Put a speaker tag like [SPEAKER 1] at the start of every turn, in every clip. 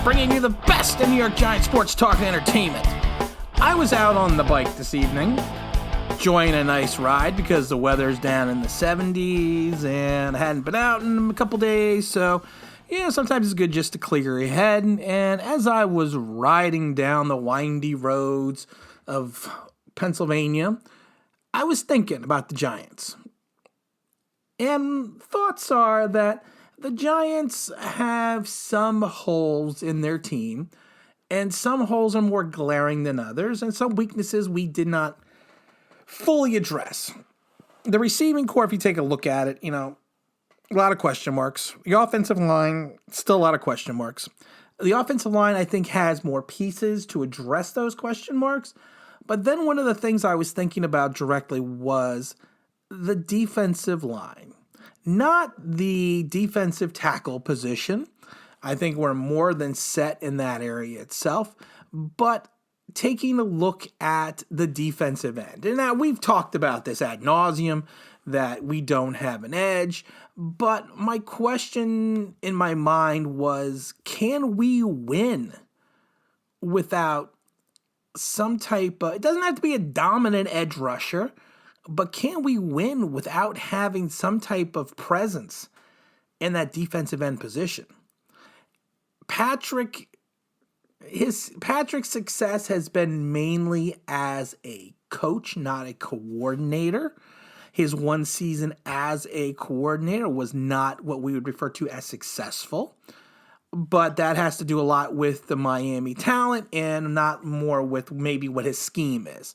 [SPEAKER 1] bringing you the best in New York Giants sports talk and entertainment. I was out on the bike this evening, enjoying a nice ride because the weather's down in the 70s and I hadn't been out in a couple days, so sometimes it's good just to clear your head. And as I was riding down the windy roads of Pennsylvania, I was thinking about the Giants. And thoughts are that the Giants have some holes in their team, and some holes are more glaring than others, and some weaknesses we did not fully address. The receiving core, if you take a look at it, a lot of question marks. The offensive line, still a lot of question marks. The offensive line, I think, has more pieces to address those question marks. But then one of the things I was thinking about directly was the defensive line. Not the defensive tackle position. I think we're more than set in that area itself. But taking a look at the defensive end. And now we've talked about this ad nauseum, that we don't have an edge. But my question in my mind was, can we win without some type of, it doesn't have to be a dominant edge rusher, but can we win without having some type of presence in that defensive end position? Patrick's success has been mainly as a coach, not a coordinator. His one season as a coordinator was not what we would refer to as successful. But that has to do a lot with the Miami talent and not more with maybe what his scheme is.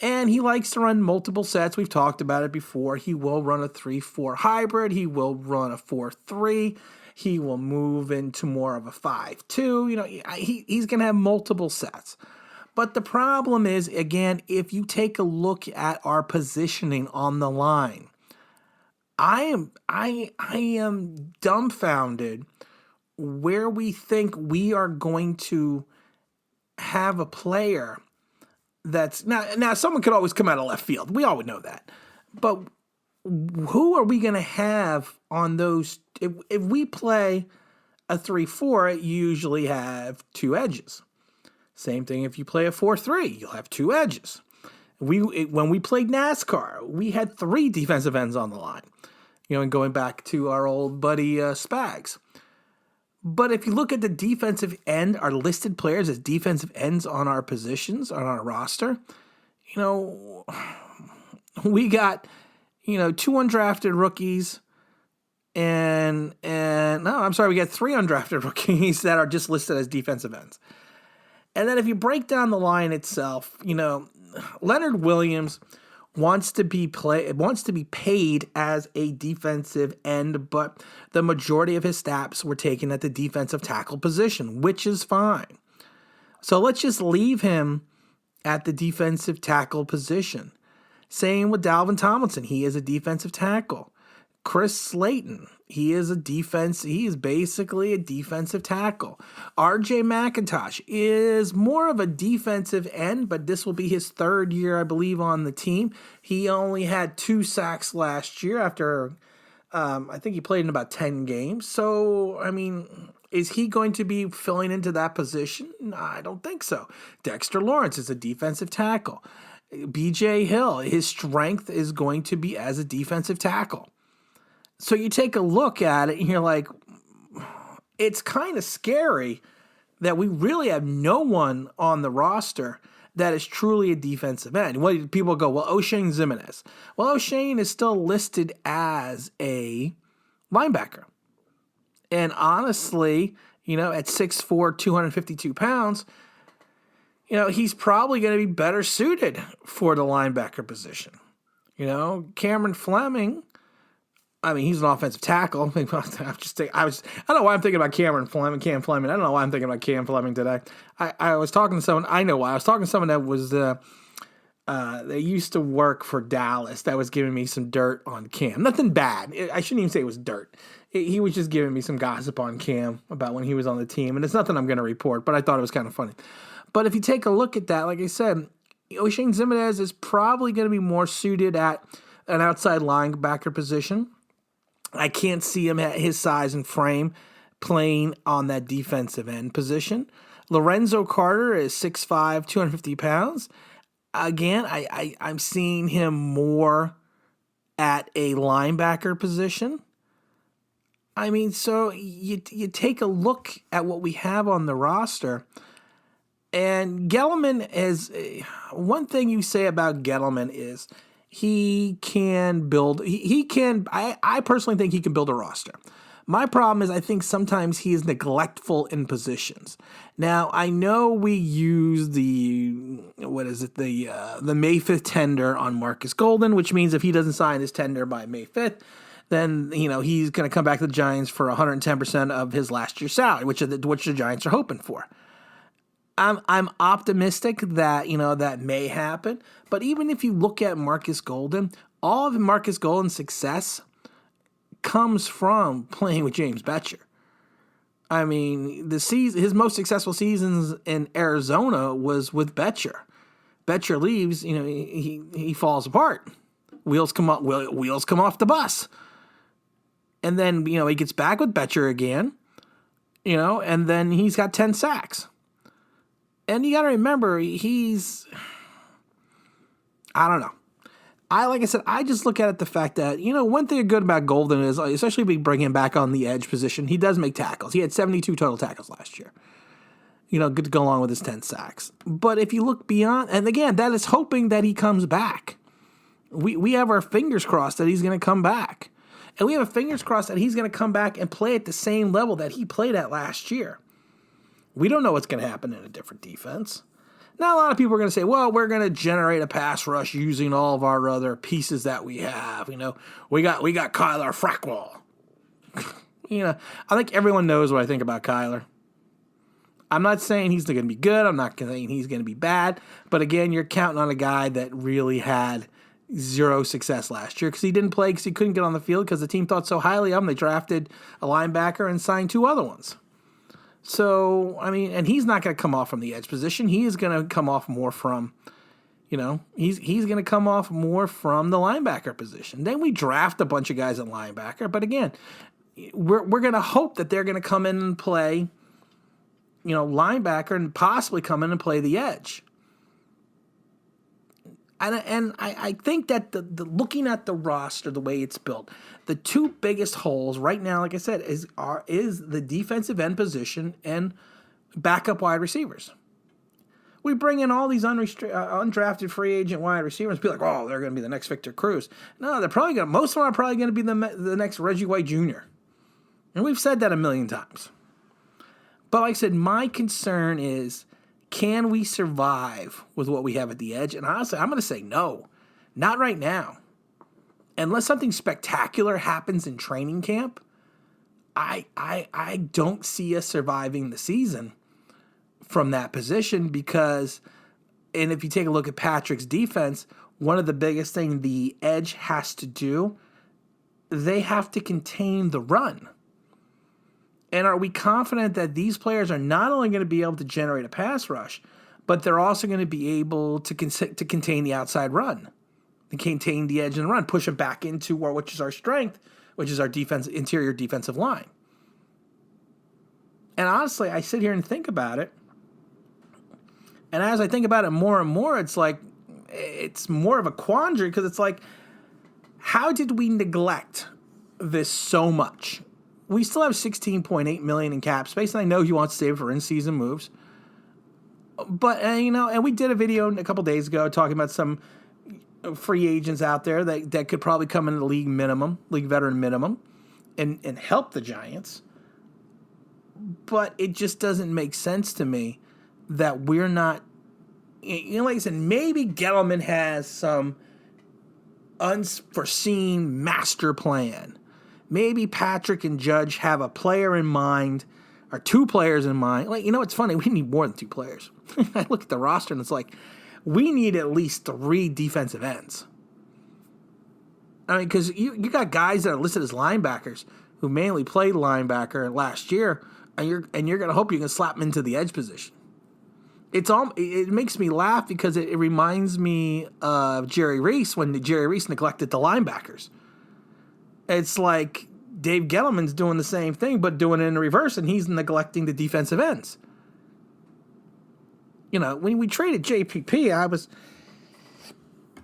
[SPEAKER 1] And he likes to run multiple sets. We've talked about it before. He will run a 3-4 hybrid. He will run a 4-3. He will move into more of a 5-2. He's going to have multiple sets. But the problem is, again, if you take a look at our positioning on the line, I am dumbfounded where we think we are going to have a player that's now someone could always come out of left field. We all would know that. But who are we going to have on those? If we play a 3-4, you usually have two edges. Same thing if you play a 4-3, you'll have two edges. When we played NASCAR, we had three defensive ends on the line. And going back to our old buddy Spags. But if you look at the defensive end, our listed players as defensive ends on our positions, on our roster, we got, two undrafted rookies we got three undrafted rookies that are just listed as defensive ends. And then if you break down the line itself, Leonard Williams wants to be paid as a defensive end, but the majority of his snaps were taken at the defensive tackle position, which is fine. So let's just leave him at the defensive tackle position. Same with Dalvin Tomlinson. He is a defensive tackle. Chris Slayton, he is basically a defensive tackle. RJ McIntosh is more of a defensive end, but this will be his third year, I believe, on the team. He only had 2 sacks last year after, I think he played in about 10 games. So, is he going to be filling into that position? No, I don't think so. Dexter Lawrence is a defensive tackle. BJ Hill, his strength is going to be as a defensive tackle. So you take a look at it and you're like, it's kind of scary that we really have no one on the roster that is truly a defensive end. Well, people go, well, Oshane Ximines. Well, Oshane is still listed as a linebacker. And honestly, at 6'4", 252 pounds, he's probably going to be better suited for the linebacker position. Cameron Fleming, he's an offensive tackle. I don't know why I'm thinking about Cam Fleming. I don't know why I'm thinking about Cam Fleming today. I was talking to someone. I know why. I was talking to someone that was they used to work for Dallas that was giving me some dirt on Cam. Nothing bad. I shouldn't even say it was dirt. He was just giving me some gossip on Cam about when he was on the team, and it's nothing I'm going to report, but I thought it was kind of funny. But if you take a look at that, like I said, Oshane Ximines is probably going to be more suited at an outside linebacker position. I can't see him at his size and frame playing on that defensive end position. Lorenzo Carter is 6'5", 250 pounds. Again, I'm seeing him more at a linebacker position. I mean, so you take a look at what we have on the roster, and Gettleman is one thing you say about Gettleman is he can build. He can. I personally think he can build a roster. My problem is I think sometimes he is neglectful in positions. Now, I know we use the May 5th tender on Marcus Golden, which means if he doesn't sign his tender by May 5th, then he's going to come back to the Giants for 110% of his last year's salary, which the Giants are hoping for. I'm optimistic that that may happen, but even if you look at Marcus Golden, all of Marcus Golden's success comes from playing with James Bettcher. I mean, his most successful seasons in Arizona was with Bettcher. Bettcher leaves, he falls apart. Wheels come off the bus. And then, he gets back with Bettcher again, and then he's got 10 sacks. And you got to remember, I don't know. Like I said, I just look at it the fact that, one thing good about Golden is, especially if we bring him back on the edge position, he does make tackles. He had 72 total tackles last year. Good to go along with his 10 sacks. But if you look beyond, and again, that is hoping that he comes back. We have our fingers crossed that he's going to come back. And we have our fingers crossed that he's going to come back and play at the same level that he played at last year. We don't know what's going to happen in a different defense. Now, a lot of people are going to say, well, we're going to generate a pass rush using all of our other pieces that we have. We got Kyler Frackwell. I think everyone knows what I think about Kyler. I'm not saying he's going to be good. I'm not saying he's going to be bad. But again, you're counting on a guy that really had zero success last year because he didn't play because he couldn't get on the field because the team thought so highly of him. They drafted a linebacker and signed 2 other ones. So, I mean, and he's not going to come off from the edge position. He is going to come off more from, he's going to come off more from the linebacker position. Then we draft a bunch of guys at linebacker. But again, we're going to hope that they're going to come in and play, linebacker and possibly come in and play the edge. And I think that the looking at the roster, the way it's built, the 2 biggest holes right now, like I said, is the defensive end position and backup wide receivers. We bring in all these undrafted free agent wide receivers, be like, oh, they're going to be the next Victor Cruz. No, most of them are probably going to be the next Reggie White Jr. And we've said that a million times. But like I said, my concern is, can we survive with what we have at the edge? And honestly, I'm going to say no. Not right now. Unless something spectacular happens in training camp, I don't see us surviving the season from that position because, and if you take a look at Patrick's defense, one of the biggest things the edge has to do, they have to contain the run. And are we confident that these players are not only going to be able to generate a pass rush, but they're also going to be able to contain the outside run, to contain the edge and run, push them back into which is our strength, which is our interior defensive line. And honestly, I sit here and think about it. And as I think about it more and more, it's more of a quandary because it's like, how did we neglect this so much? We still have $16.8 million in cap space, and I know he wants to save it for in-season moves. But and we did a video a couple days ago talking about some free agents out there that could probably come into the league veteran minimum, and help the Giants. But it just doesn't make sense to me that we're not. Like I said, maybe Gettleman has some unforeseen master plan. Maybe Patrick and Judge have a player in mind, or 2 players in mind. It's funny. We need more than 2 players. I look at the roster and it's like, we need at least 3 defensive ends. I mean, because you got guys that are listed as linebackers who mainly played linebacker last year, and you're going to hope you can slap them into the edge position. It makes me laugh because it reminds me of Jerry Reese when Jerry Reese neglected the linebackers. It's like, Dave Gettleman's doing the same thing, but doing it in reverse, and he's neglecting the defensive ends. You know, when we traded JPP,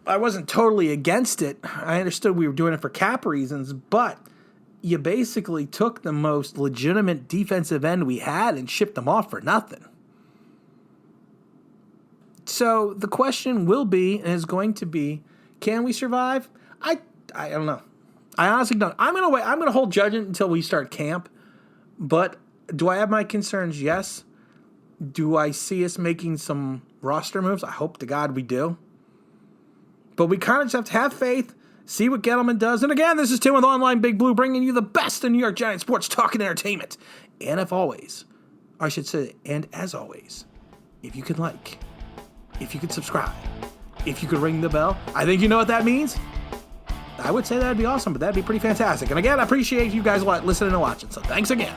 [SPEAKER 1] I wasn't totally against it. I understood we were doing it for cap reasons, but you basically took the most legitimate defensive end we had and shipped them off for nothing. So the question will be, and is going to be, can we survive? I don't know. I honestly don't. I'm gonna wait. I'm gonna hold judgment until we start camp. But do I have my concerns? Yes. Do I see us making some roster moves? I hope to God we do. But we kind of just have to have faith, see what Gettleman does. And again, this is Tim with Online Big Blue, bringing you the best in New York Giants sports talk and entertainment. And as always, if you could like, if you could subscribe, if you could ring the bell, I think you know what that means. I would say that'd be awesome, but that'd be pretty fantastic. And again, I appreciate you guys listening and watching. So thanks again.